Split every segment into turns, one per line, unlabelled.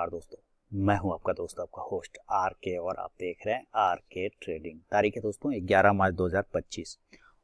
नमस्कार दोस्तों, मैं हूं आपका दोस्त आपका होस्ट आर के और आप देख रहे हैं आर के ट्रेडिंग। तारीख है दोस्तों 11 मार्च 2025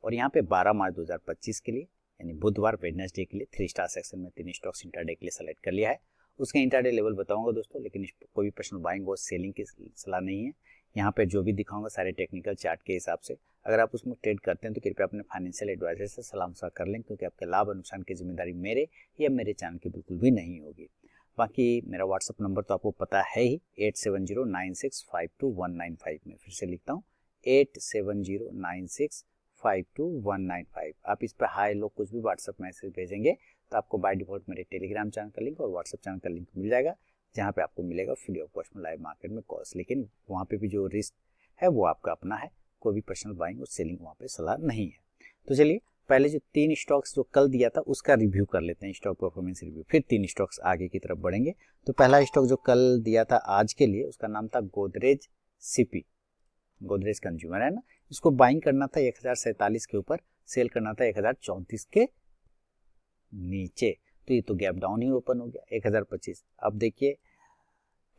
और यहाँ पे 12 मार्च 2025 के लिए यानी बुधवार वेडनेसडे के लिए 3 स्टार सेक्शन में 3 स्टॉक्स इंट्राडे के लिए सेलेक्ट कर लिया है। उसके इंट्राडे लेवल बताऊंगा दोस्तों, लेकिन कोई भी पर्सनल बाइंग और सेलिंग की सलाह नहीं है। यहाँ पे जो भी दिखाऊंगा सारे टेक्निकल चार्ट के हिसाब से। अगर आप उसमें ट्रेड करते हैं तो कृपया अपने फाइनेंशियल एडवाइजर से सलाह मशवरा कर लें, क्योंकि आपके लाभ और नुकसान की जिम्मेदारी मेरे या मेरे चैनल की बिल्कुल भी नहीं होगी। बाकी मेरा व्हाट्सअप नंबर तो आपको पता है ही, 8709652195 में फिर से लिखता हूँ 8709652195। आप इस पर हाई लो कुछ भी व्हाट्सअप मैसेज भेजेंगे तो आपको बाय डिफॉल्ट मेरे टेलीग्राम चैनल का लिंक और व्हाट्सअप चैनल का लिंक मिल जाएगा, जहाँ पे आपको मिलेगा फ्री ऑफ कॉस्ट में लाइव मार्केट में कॉल्स। लेकिन वहाँ पे भी जो रिस्क है वो आपका अपना है, कोई भी पर्सनल बाइंग और सेलिंग वहाँ पे सलाह नहीं है। तो चलिए पहले जो 3 स्टॉक्स जो कल दिया था उसका रिव्यू कर लेते हैं, स्टॉक परफॉर्मेंस रिव्यू, फिर 3 स्टॉक्स आगे की तरफ बढ़ेंगे। तो पहला स्टॉक जो कल दिया था आज के लिए उसका नाम था गोदरेज सीपी, गोदरेज कंज्यूमर है ना। इसको बाइंग करना था 1047 के ऊपर, सेल करना था 1034 के नीचे। तो ये तो गैप डाउन ही ओपन हो गया 1025। अब देखिए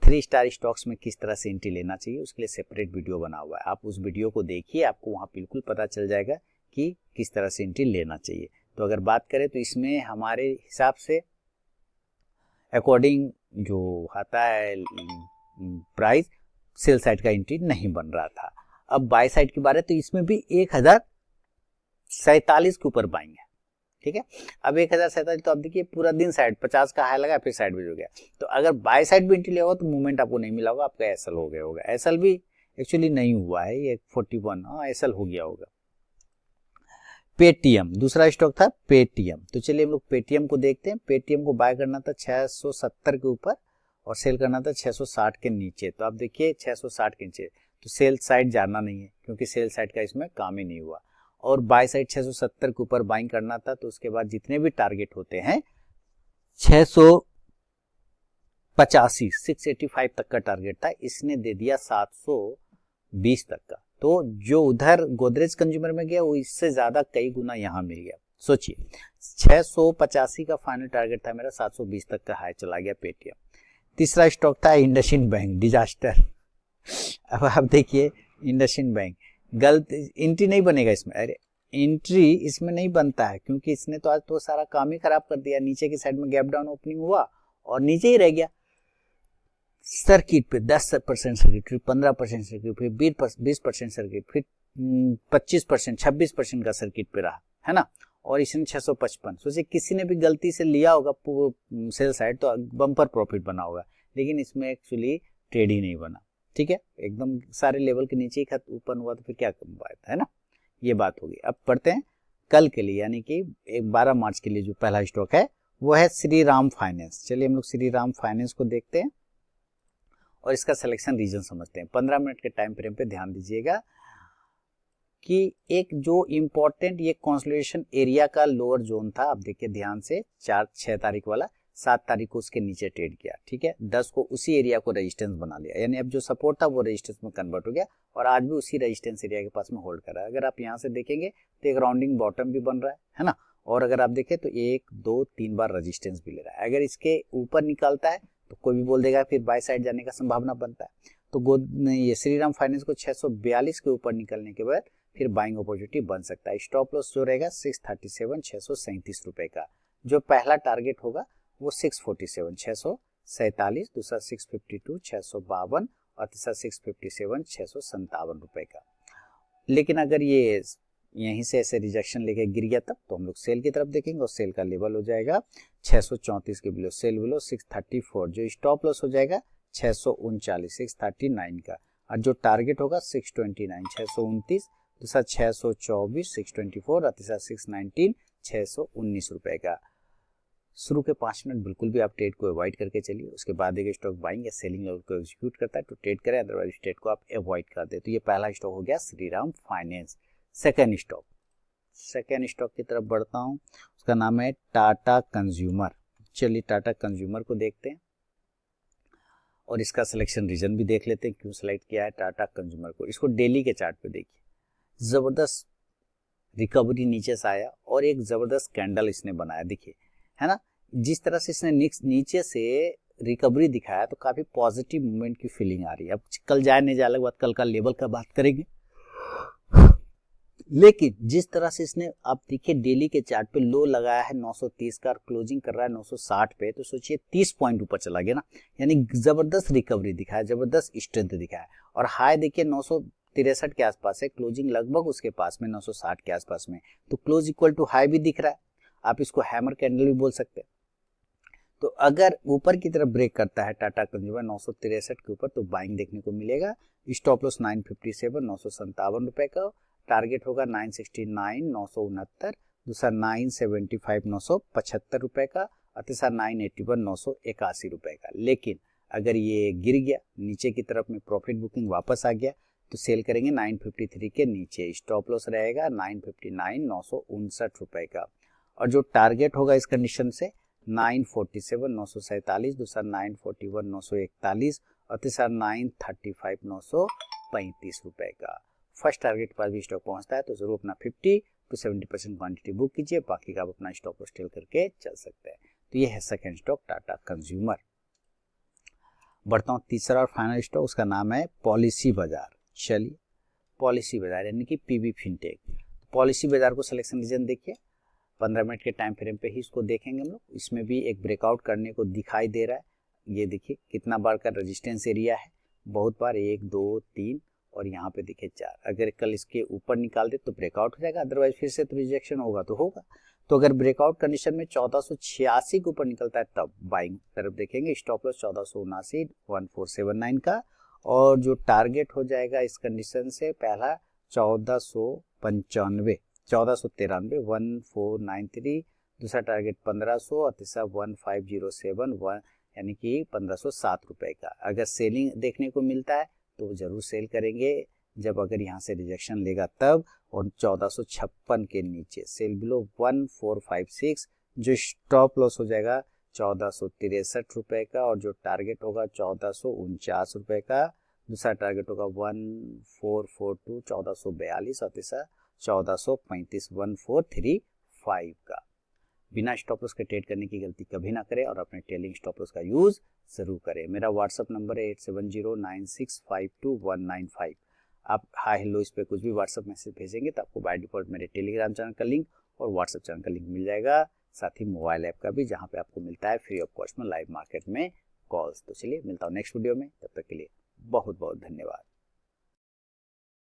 3 स्टार स्टॉक्स में किस तरह से एंट्री लेना चाहिए उसके लिए सेपरेट वीडियो बना हुआ है, आप उस वीडियो को देखिए, आपको वहाँ बिल्कुल पता चल जाएगा कि किस तरह से एंट्री लेना चाहिए। तो अगर बात करें तो इसमें हमारे हिसाब से अकॉर्डिंग जो आता है प्राइस, सेल साइड का एंट्री नहीं बन रहा था। अब बाय साइड की बात है तो इसमें भी 1047 के ऊपर बाइंग है, ठीक है। अब 1047 तो अब देखिए पूरा दिन साइड 50 का हाई लगा फिर साइड में हो गया। तो अगर बाय साइड भी एंट्री लिया होगा तो मूवमेंट आपको नहीं मिला होगा, आपका एसएल हो गया होगा। एसएल भी एक्चुअली नहीं हुआ है, ये 41 एसएल हो गया होगा। पेटीएम दूसरा स्टॉक था पेटीएम। तो चलिए हम लोग पेटीएम को देखते हैं। पेटीएम को बाय करना था 670 के ऊपर और सेल करना था 660 के नीचे। तो आप देखिए 660 के नीचे तो सेल साइड जाना नहीं है, क्योंकि सेल साइड का इसमें काम ही नहीं हुआ। और बाय साइड 670 के ऊपर बाइंग करना था, तो उसके बाद जितने भी टारगेट होते हैं 685 तक का टारगेट था, इसने दे दिया 720 तक का। तो जो उधर गोदरेज कंज्यूमर में गया वो इससे ज्यादा कई गुना यहाँ मिल गया। सोचिए 685 का फाइनल टारगेट था मेरा, 720 तक का हाई चला गया पेटीएम। तीसरा स्टॉक था इंडसइंड बैंक, डिजास्टर। अब आप देखिए इंडसइंड बैंक गलत एंट्री नहीं बनेगा इसमें। अरे एंट्री इसमें नहीं बनता है, क्योंकि इसने तो आज तो सारा काम ही खराब कर दिया। नीचे की साइड में गैप डाउन ओपनिंग हुआ और नीचे ही रह गया। सर्किट पे 10% सर्किट, फिर 15% सर्किट, फिर 20% सर्किट, फिर 25% 26% का सर्किट पे रहा है ना। और इसने 655, सोचिए किसी ने भी गलती से लिया होगा सेल साइड तो बम्पर प्रॉफिट बना होगा, लेकिन इसमें एक्चुअली ट्रेड ही नहीं बना, ठीक है। एकदम सारे लेवल के नीचे ही खत ओपन हुआ तो फिर क्या बात है ना, ये बात होगी। अब पढ़ते हैं कल के लिए, यानी कि 12 मार्च के लिए जो पहला स्टॉक है वो है श्री राम फाइनेंस। चलिए हम लोग श्री राम फाइनेंस को देखते हैं और इसका सिलेक्शन रीजन समझते हैं। 15 मिनट के टाइम फ्रेम पे ध्यान दीजिएगा कि एक जो इंपॉर्टेंट ये कंसोलिडेशन एरिया का लोअर जोन था, अब देखिए ध्यान से 6 तारीख वाला, 7 तारीख को उसके नीचे ट्रेड किया, ठीक है। 10 को उसी एरिया को रेजिस्टेंस बना लिया, यानी अब जो सपोर्ट था वो रेजिस्टेंस में कन्वर्ट हो गया और आज भी उसी रेजिस्टेंस एरिया के पास में होल्ड कर रहा है। अगर आप यहाँ से देखेंगे तो एक राउंडिंग बॉटम भी बन रहा है ना। और अगर आप देखें तो 1 2 3 बार रेजिस्टेंस भी ले रहा है। अगर इसके ऊपर निकलता है तो कोई भी बोल देगा फिर बाय साइड जाने का संभावना बनता है। तो ये श्रीराम फाइनेंस को 642 के ऊपर निकलने के बाद फिर बाइंग अपॉर्चुनिटी बन सकता है। स्टॉप लॉस जो रहेगा 637 637 रुपए का। जो पहला टारगेट होगा वो 647 647, दूसरा 652 652 और तीसरा 657 657 रुपए का। लेकिन अगर ये यहीं से ऐसे रिजेक्शन लेके गिर गया तब तो हम लोग सेल की तरफ देखेंगे और सेल का लेवल हो जाएगा 634 के बिलो, सेल बिलो 634। जो स्टॉप लॉस हो जाएगा 639 639 का, और जो टारगेट होगा 629 629, दूसरा 624 624 और तीसरा 619 619 रुपए का। शुरू के 5 मिनट बिल्कुल भी आप ट्रेड को अवॉइड करके चलिए, उसके बाद एक स्टॉक बाइंग या सेलिंग लेवल को एग्जीक्यूट करता है तो ट्रेड करें, अदरवाइज ट्रेड को आप अवॉइड कर दे। तो ये पहला स्टॉक हो गया श्रीराम फाइनेंस। सेकेंड स्टॉक की तरफ बढ़ता हूँ, उसका नाम है टाटा कंज्यूमर। चलिए टाटा कंज्यूमर को देखते हैं और इसका सिलेक्शन रीजन भी देख लेते हैं क्यों सिलेक्ट किया है टाटा कंज्यूमर को। इसको डेली के चार्ट पे देखिए, जबरदस्त रिकवरी नीचे से आया और एक जबरदस्त कैंडल इसने बनाया, देखिए है ना। जिस तरह से इसने नीचे से रिकवरी दिखाया तो काफी पॉजिटिव मूवमेंट की फीलिंग आ रही है। अब कल जाए नहीं जाए अलग बात, कल का लेवल का बात करेंगे। लेकिन जिस तरह से इसने आप देखिए डेली के चार्ट पे लो लगाया है 930 का और क्लोजिंग कर रहा है 960 पे, तो सोचिए 30 पॉइंट ऊपर चला गया ना, यानी जबरदस्त रिकवरी दिखाया, जबरदस्त स्ट्रेंथ दिखाया। और हाई देखिए 963 के आसपास है, क्लोजिंग लगभग उसके पास में 960 के आसपास में, तो क्लोज इक्वल टू हाई भी दिख रहा है। आप इसको हैमर कैंडल भी बोल सकते हैं। तो अगर ऊपर की तरफ ब्रेक करता है टाटा कंज्यूमर 963 के ऊपर तो बाइंग देखने को मिलेगा। स्टॉप लॉस 957 957 रुपए का, टारगेट होगा 969 969, दूसरा 975 975 रुपए का, और तीसरा 981 981 रुपए का। लेकिन अगर ये गिर गया नीचे की तरफ में, प्रॉफिट बुकिंग वापस आ गया, तो सेल करेंगे 953 के नीचे। स्टॉप लॉस रहेगा 959 959 रुपए का, और जो टारगेट होगा इस कंडीशन से 947 947, दूसरा 941 941, और तीसरा 935 935 रुपए का। फर्स्ट टारगेट पर भी स्टॉक पहुंचता है तो जरूर अपना 50 to 70% क्वांटिटी बुक कीजिए, बाकी का आप अपना स्टॉप लॉस टेल करके चल सकते हैं। तो ये है सेकंड स्टॉक टाटा कंज्यूमर। बढ़ता हूँ तीसरा और फाइनल स्टॉक, उसका नाम है पॉलिसी बाजार। चलिए पॉलिसी बाजार यानी कि पीबी फिनटेक। पॉलिसी बाजार को सिलेक्शन रीजन देखिए, 15 मिनट के टाइम फ्रेम पे ही इसको देखेंगे हम लोग। इसमें भी एक ब्रेकआउट करने को दिखाई दे रहा है। ये देखिए कितना बार का रेजिस्टेंस एरिया है, बहुत बार 1 2 3 और यहाँ पे देखिए 4। अगर कल इसके ऊपर निकाल दे तो ब्रेकआउट हो जाएगा, अदरवाइज फिर से तो रिजेक्शन होगा तो होगा। तो अगर ब्रेकआउट कंडीशन में 1486 के ऊपर निकलता है तब बाइंग तरफ देखेंगे। स्टॉप लॉस 1479 1479 का, और जो टारगेट हो जाएगा इस कंडीशन से पहला 1495 1493 1493, दूसरा टारगेट 1500 और तीसरा 1507 यानी कि 1507 रुपए का। अगर सेलिंग देखने को मिलता है तो जरूर सेल करेंगे, जब अगर यहाँ से रिजेक्शन लेगा तब, और 1456 के नीचे सेल बिलो 1456, जो स्टॉप लॉस हो जाएगा 1463 रुपए का, और जो टारगेट होगा 1449 रुपए का, दूसरा टारगेट होगा 1442 1442, और तीसरा 1435 1435 का। बिना स्टॉप लॉस के ट्रेड करने की गलती कभी ना करें और अपने ट्रेलिंग स्टॉप लॉस का यूज जरूर करें। मेरा व्हाट्सअप नंबर है 8709652195। आप हाई हेलो इस पे कुछ भी व्हाट्सअप मैसेज भेजेंगे तो आपको बाय डिफॉल्ट मेरे टेलीग्राम चैनल का लिंक और व्हाट्सअप चैनल का लिंक मिल जाएगा, साथ ही मोबाइल ऐप का भी, जहाँ पे आपको मिलता है फ्री ऑफ कॉस्ट में लाइव मार्केट में कॉल्स। तो चलिए मिलता हूँ नेक्स्ट वीडियो में, तब तक के लिए बहुत बहुत धन्यवाद।